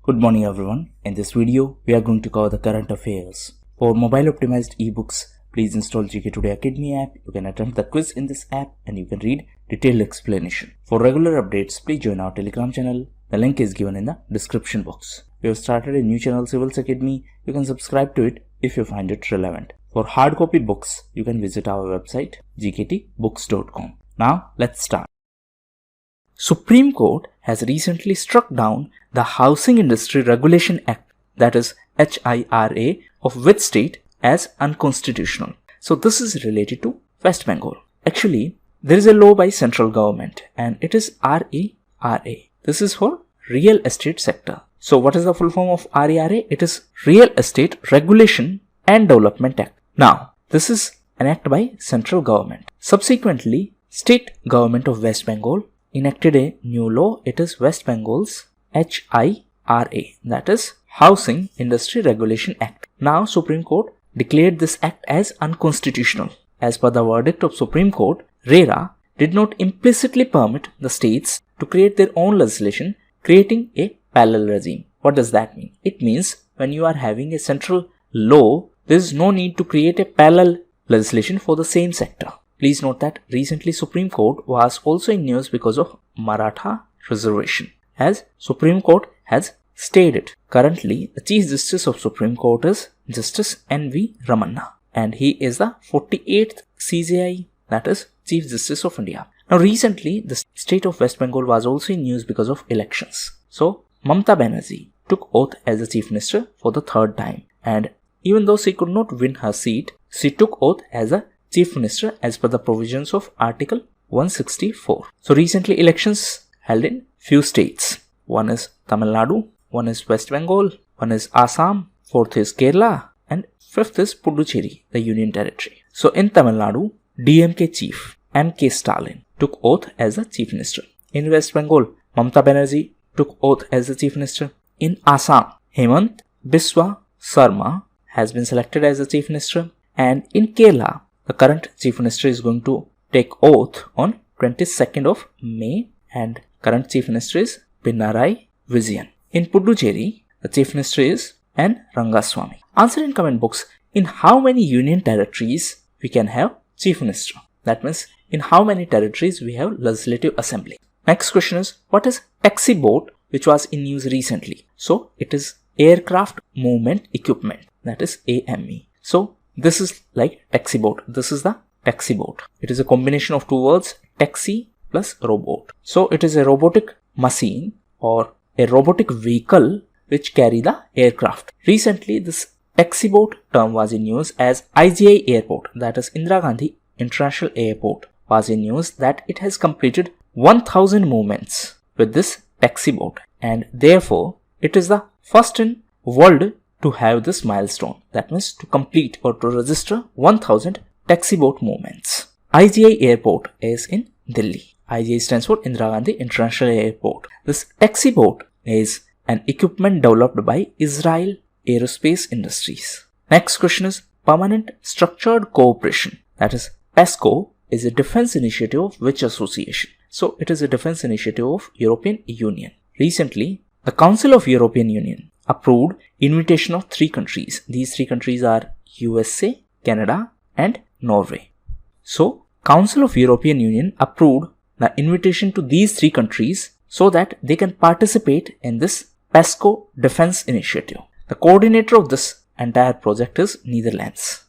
Good morning everyone. In this video, we are going to cover the current affairs. For mobile optimized ebooks, please install GKToday Academy app. You can attempt the quiz in this app and you can read detailed explanation. For regular updates, please join our Telegram channel. The link is given in the description box. We have started a new channel, Civils Academy. You can subscribe to it if you find it relevant. For hard copy books, you can visit our website gktbooks.com. Now, let's start. Supreme Court has recently struck down the Housing Industry Regulation Act, that is HIRA, of which state as unconstitutional. So this is related to West Bengal. Actually, there is a law by central government and it is RERA. This is for real estate sector. So what is the full form of RERA? It is Real Estate Regulation and Development Act. Now, this is an act by central government. Subsequently, state government of West Bengal enacted a new law. It is West Bengal's HIRA, that is Housing Industry Regulation Act. Now Supreme Court declared this act as unconstitutional. As per the verdict of Supreme Court, RERA did not implicitly permit the states to create their own legislation, creating a parallel regime. What does that mean? It means when you are having a central law, there is no need to create a parallel legislation for the same sector. Please note that recently Supreme Court was also in news because of Maratha reservation, as Supreme Court has stayed it. Currently, the Chief Justice of Supreme Court is Justice N.V. Ramanna and he is the 48th CJI, that is Chief Justice of India. Now recently, the state of West Bengal was also in news because of elections. So, Mamata Banerjee took oath as the Chief Minister for the third time, and even though she could not win her seat, she took oath as a Chief Minister as per the provisions of Article 164. So recently elections held in few states. One is Tamil Nadu, one is West Bengal, one is Assam, fourth is Kerala, and fifth is Puducherry, the Union Territory. So in Tamil Nadu, DMK Chief M.K. Stalin took oath as the Chief Minister. In West Bengal, Mamata Banerjee took oath as the Chief Minister. In Assam, Hemant Biswa Sarma has been selected as the Chief Minister. And in Kerala, the current Chief Minister is going to take oath on 22nd of May and current Chief Minister is Pinarayi Vijayan. In Puducherry, the Chief Minister is N. Rangaswamy. Answer in comment box, in how many union territories we can have Chief Minister? That means in how many territories we have Legislative Assembly. Next question is, what is taxi boat which was in news recently? So it is Aircraft Movement Equipment, that is AME. So this is like taxi boat. This is the taxi boat. It is a combination of two words, taxi plus robot. So it is a robotic machine or a robotic vehicle which carry the aircraft. Recently, this taxi boat term was in news as IGI Airport, that is Indira Gandhi International Airport, was in news that it has completed 1000 movements with this taxi boat, and therefore it is the first in world to have this milestone, that means to complete or to register 1000 taxi boat movements. IGI Airport is in Delhi. IGI stands for Indira Gandhi International Airport. This taxi boat is an equipment developed by Israel Aerospace Industries. Next question is, Permanent Structured Cooperation, that is PESCO, is a defense initiative of which association? So it is a defense initiative of European Union. Recently, the Council of European Union approved invitation of 3 countries. These 3 countries are USA, Canada and Norway. So Council of European Union approved the invitation to these 3 countries so that they can participate in this PESCO defense initiative. The coordinator of this entire project is Netherlands.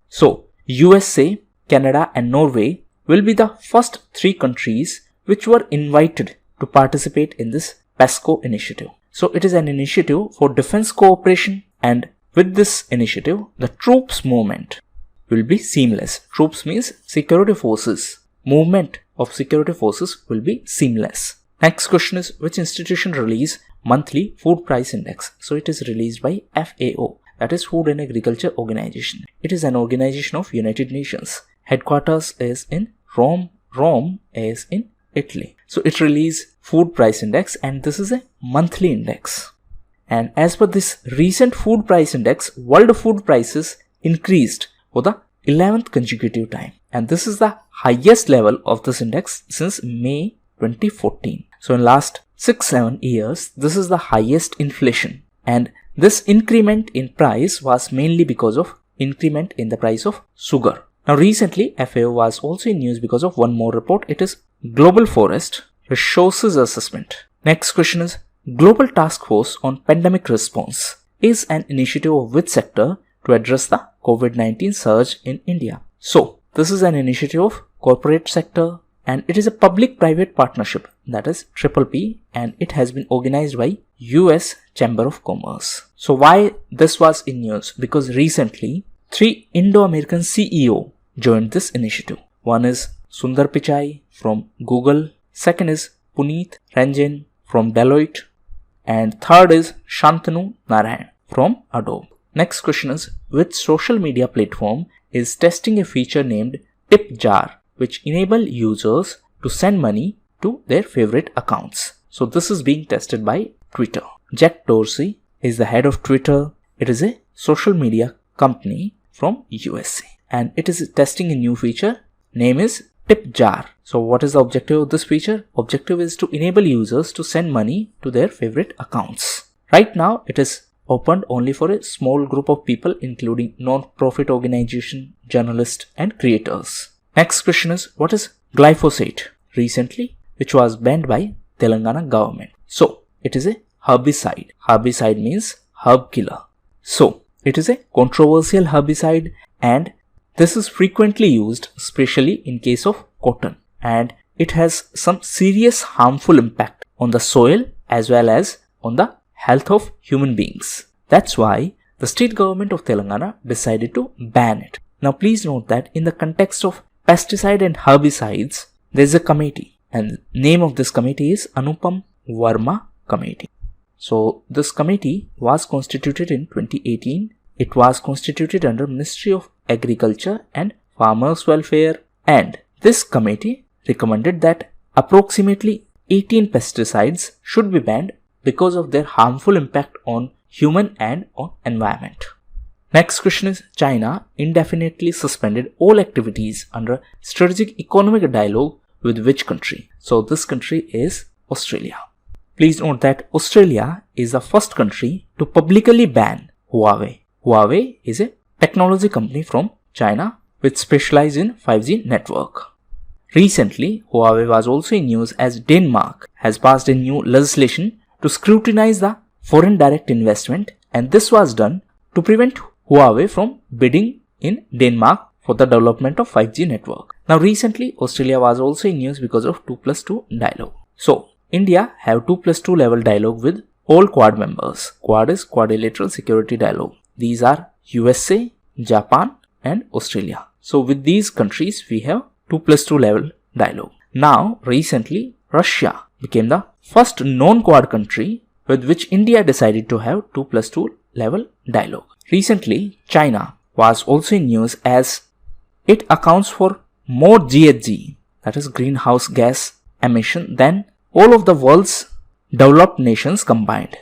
So USA, Canada and Norway will be the first 3 countries which were invited to participate in this PESCO initiative. So it is an initiative for defense cooperation, and with this initiative, the troops movement will be seamless. Troops means security forces. Movement of security forces will be seamless. Next question is, which institution release monthly food price index? So it is released by FAO, that is Food and Agriculture Organization. It is an organization of United Nations. Headquarters is in Rome. Rome is in Italy. So it released food price index and this is a monthly index. And as per this recent food price index, world food prices increased for the 11th consecutive time. And this is the highest level of this index since May 2014. So in last 6-7 years, this is the highest inflation, and this increment in price was mainly because of increment in the price of sugar. Now recently, FAO was also in news because of one more report. It is Global Forest Resources Assessment. Next question is, Global Task Force on Pandemic Response is an initiative of which sector to address the COVID-19 surge in India? So, this is an initiative of corporate sector, and it is a public-private partnership, that is PPP, and it has been organized by US Chamber of Commerce. So why this was in news? Because recently 3 Indo-American CEO joined this initiative. One is Sundar Pichai from Google, second is Puneet Ranjan from Deloitte, and third is Shantanu Narayan from Adobe. Next question is, which social media platform is testing a feature named Tip Jar, which enable users to send money to their favorite accounts? So this is being tested by Twitter. Jack Dorsey is the head of Twitter. It is a social media company from USA, and it is testing a new feature. Name is Tip Jar. So what is the objective of this feature? Objective is to enable users to send money to their favorite accounts. Right now it is opened only for a small group of people, including non-profit organization, journalists and creators. Next question is, what is glyphosate recently, which was banned by Telangana government? So it is a herbicide. Herbicide means herb killer. So it is a controversial herbicide, and this is frequently used, especially in case of cotton, and it has some serious harmful impact on the soil as well as on the health of human beings. That's why the state government of Telangana decided to ban it. Now please note that in the context of pesticide and herbicides, there is a committee, and the name of this committee is Anupam Verma Committee. So this committee was constituted in 2018. It was constituted under Ministry of Agriculture and Farmers Welfare, and this committee recommended that approximately 18 pesticides should be banned because of their harmful impact on human and on environment. Next question is, China indefinitely suspended all activities under strategic economic dialogue with which country? So this country is Australia. Please note that Australia is the first country to publicly ban Huawei. Huawei is a technology company from China which specializes in 5G network. Recently, Huawei was also in news as Denmark has passed a new legislation to scrutinize the foreign direct investment, and this was done to prevent Huawei from bidding in Denmark for the development of 5G network. Now recently, Australia was also in news because of 2+2 dialogue. So India have 2+2 level dialogue with all Quad members. Quad is Quadrilateral Security Dialogue. These are USA, Japan and Australia. So with these countries we have 2+2 level dialogue. Now recently Russia became the first non-Quad country with which India decided to have 2+2 level dialogue. Recently China was also in news as it accounts for more GHG, that is greenhouse gas emission, than all of the world's developed nations combined.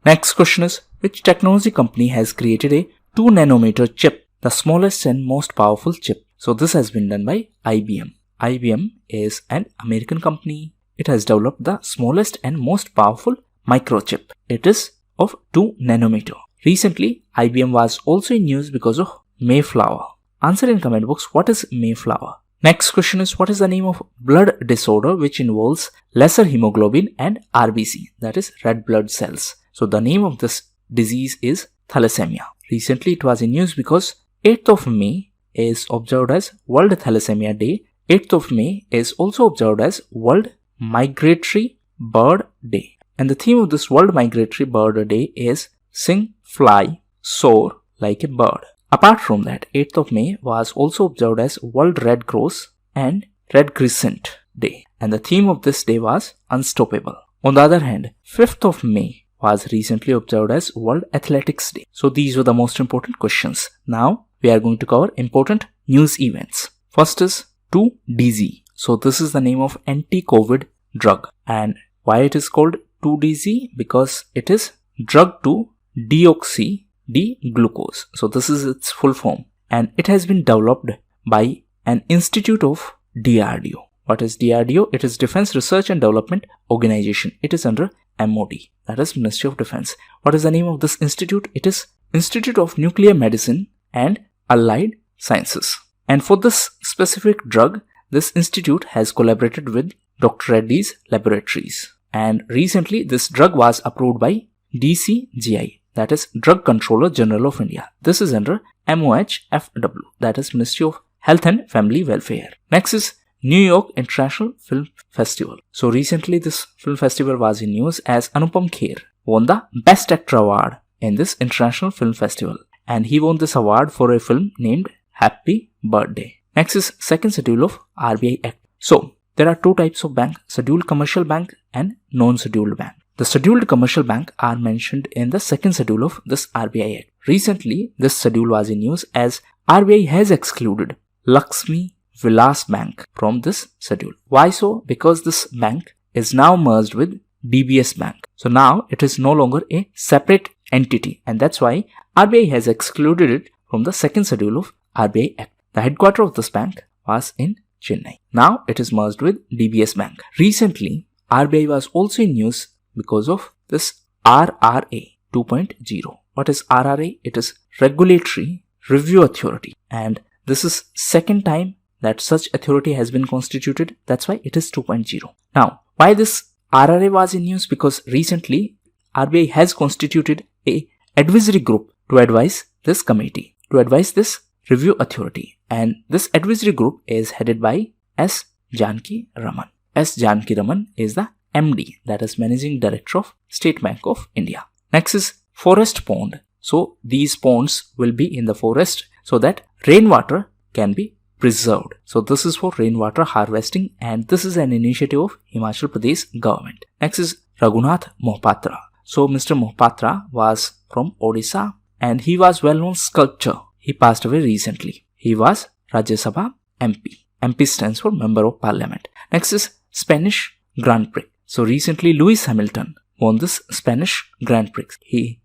Next question is, which technology company has created a 2 nanometer chip, the smallest and most powerful chip? So this has been done by IBM. IBM is an American company. It has developed the smallest and most powerful microchip. It is of 2 nanometer. Recently, IBM was also in news because of Mayflower. Answer in comment box, what is Mayflower? Next question is, what is the name of blood disorder which involves lesser hemoglobin and RBC, that is red blood cells? So the name of this disease is Thalassemia. Recently it was in news because 8th of May is observed as World Thalassemia Day. 8th of May is also observed as World Migratory Bird Day. And the theme of this World Migratory Bird Day is Sing, Fly, Soar like a bird. Apart from that, 8th of May was also observed as World Red Cross and Red Crescent Day. And the theme of this day was Unstoppable. On the other hand, 5th of May was recently observed as World Athletics Day. So these were the most important questions. Now we are going to cover important news events. First is 2DZ. So this is the name of anti-COVID drug. And why it is called 2DZ? Because it is drug to deoxy-D-glucose. So this is its full form. And it has been developed by an institute of DRDO. What is DRDO? It is Defense Research and Development Organization. It is under MOD, that is Ministry of Defense. What is the name of this institute? It is Institute of Nuclear Medicine and Allied Sciences. And for this specific drug, this institute has collaborated with Dr. Reddy's laboratories. And recently, this drug was approved by DCGI, that is Drug Controller General of India. This is under MOHFW, that is Ministry of Health and Family Welfare. Next is New York International Film Festival. So recently this film festival was in news as Anupam Kher won the Best Actor award in this International Film Festival. And he won this award for a film named Happy Birthday. Next is second schedule of RBI Act. So there are two types of bank, scheduled commercial bank and non-scheduled bank. The scheduled commercial bank are mentioned in the second schedule of this RBI Act. Recently this schedule was in news as RBI has excluded Lakshmi Vilas Bank from this schedule. Why so? Because this bank is now merged with DBS Bank. So now it is no longer a separate entity, and that's why RBI has excluded it from the second schedule of RBI Act. The headquarters of this bank was in Chennai. Now it is merged with DBS Bank. Recently RBI was also in news because of this RRA 2.0. What is RRA? It is Regulatory Review Authority, and this is second time that such authority has been constituted. That's why it is 2.0. Now, why this RRA was in news? Because recently RBI has constituted a advisory group to advise this committee, to advise this review authority. And this advisory group is headed by S. Janki Raman. S. Janki Raman is the MD, that is Managing Director of State Bank of India. Next is forest pond. So these ponds will be in the forest so that rainwater can be preserved. So this is for rainwater harvesting, and this is an initiative of Himachal Pradesh government. Next is Raghunath Mohapatra. So Mr. Mohapatra was from Odisha and he was well-known sculptor. He passed away recently. He was Rajya Sabha MP. MP stands for Member of Parliament. Next is Spanish Grand Prix. So recently Lewis Hamilton won this Spanish Grand Prix.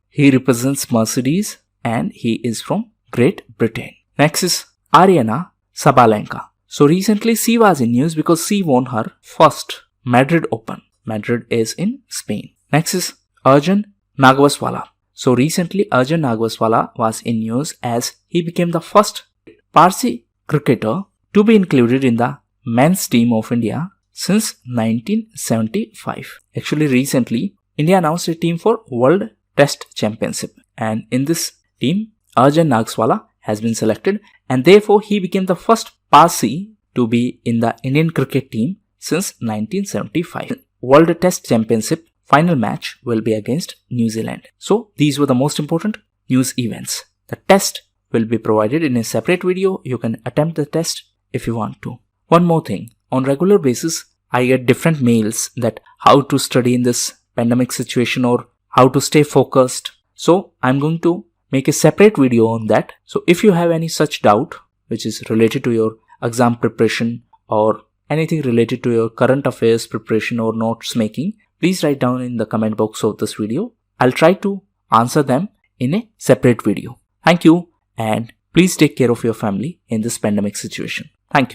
He represents Mercedes and he is from Great Britain. Next is Ariana Sabalenka. So recently she was in news because she won her first Madrid Open. Madrid is in Spain. Next is Arjun Nagwaswala. So recently Arjun Nagwaswala was in news as he became the first Parsi cricketer to be included in the men's team of India since 1975. Actually recently India announced a team for World Test Championship, and in this team Arjun Nagwaswala has been selected, and therefore he became the first Parsi to be in the Indian cricket team since 1975. World Test Championship final match will be against New Zealand. So these were the most important news events. The test will be provided in a separate video. You can attempt the test if you want to. One more thing, on regular basis I get different mails that how to study in this pandemic situation or how to stay focused. So I'm going to make a separate video on that. So if you have any such doubt which is related to your exam preparation or anything related to your current affairs preparation or notes making, please write down in the comment box of this video. I'll try to answer them in a separate video. Thank you, and please take care of your family in this pandemic situation. Thank you.